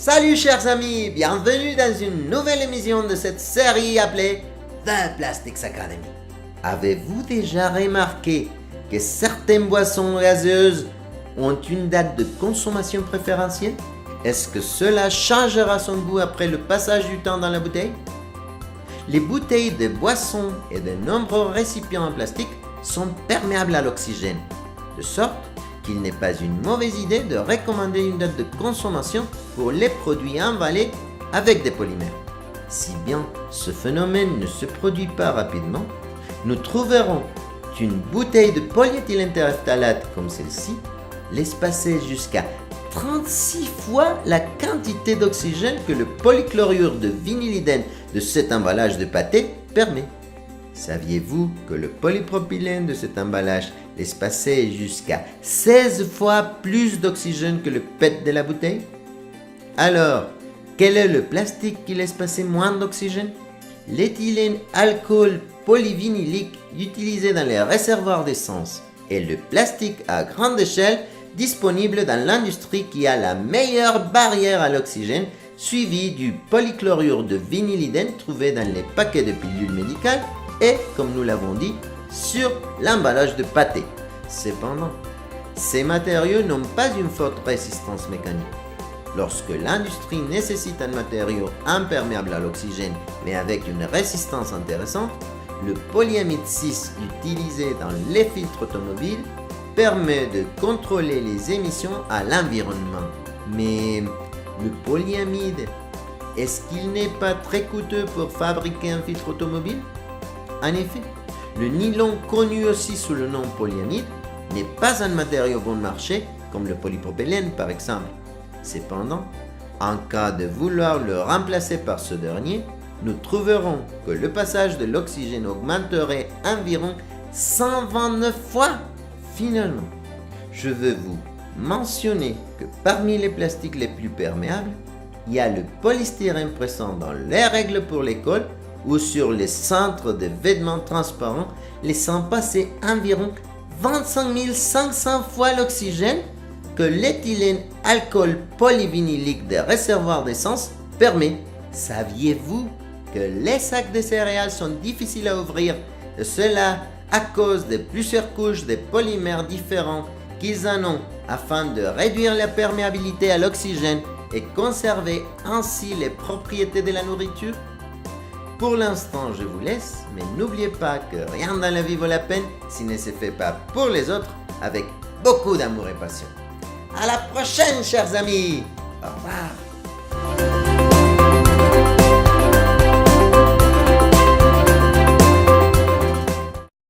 Salut chers amis, bienvenue dans une nouvelle émission de cette série appelée The Plastics Academy. Avez-vous déjà remarqué que certaines boissons gazeuses ont une date de consommation préférentielle? Est-ce que cela changera son goût après le passage du temps dans la bouteille? Les bouteilles de boissons et de nombreux récipients en plastique sont perméables à l'oxygène, de sorte qu'il n'est pas une mauvaise idée de recommander une date de consommation pour les produits emballés avec des polymères. Si bien ce phénomène ne se produit pas rapidement, nous trouverons qu'une bouteille de polyéthylène terephthalate comme celle-ci laisse passer jusqu'à 36 fois la quantité d'oxygène que le polychlorure de vinylidène de cet emballage de pâté permet. Saviez-vous que le polypropylène de cet emballage laisse passer jusqu'à 16 fois plus d'oxygène que le PET de la bouteille? Alors, quel est le plastique qui laisse passer moins d'oxygène? L'éthylène alcool polyvinylique utilisé dans les réservoirs d'essence est le plastique à grande échelle disponible dans l'industrie qui a la meilleure barrière à l'oxygène, suivi du polychlorure de vinylidène trouvé dans les paquets de pilules médicales et, comme nous l'avons dit, sur l'emballage de pâté. Cependant, ces matériaux n'ont pas une forte résistance mécanique. Lorsque l'industrie nécessite un matériau imperméable à l'oxygène mais avec une résistance intéressante, le polyamide 6 utilisé dans les filtres automobiles permet de contrôler les émissions à l'environnement. Mais le polyamide, est-ce qu'il n'est pas très coûteux pour fabriquer un filtre automobile? En effet, le nylon, connu aussi sous le nom polyamide, n'est pas un matériau bon marché comme le polypropylène par exemple. Cependant, en cas de vouloir le remplacer par ce dernier, nous trouverons que le passage de l'oxygène augmenterait environ 129 fois. Finalement, je veux vous mentionner que parmi les plastiques les plus perméables, il y a le polystyrène présent dans les règles pour l'école ou sur les centres de vêtements transparents, laissant passer environ 25 500 fois l'oxygène que l'éthylène alcool polyvinylique des réservoirs d'essence permet. Saviez-vous que les sacs de céréales sont difficiles à ouvrir, et cela à cause de plusieurs couches de polymères différents qu'ils en ont afin de réduire la perméabilité à l'oxygène et conserver ainsi les propriétés de la nourriture? Pour l'instant, je vous laisse, mais n'oubliez pas que rien dans la vie vaut la peine s'il ne se fait pas pour les autres avec beaucoup d'amour et passion. À la prochaine, chers amis! Au revoir!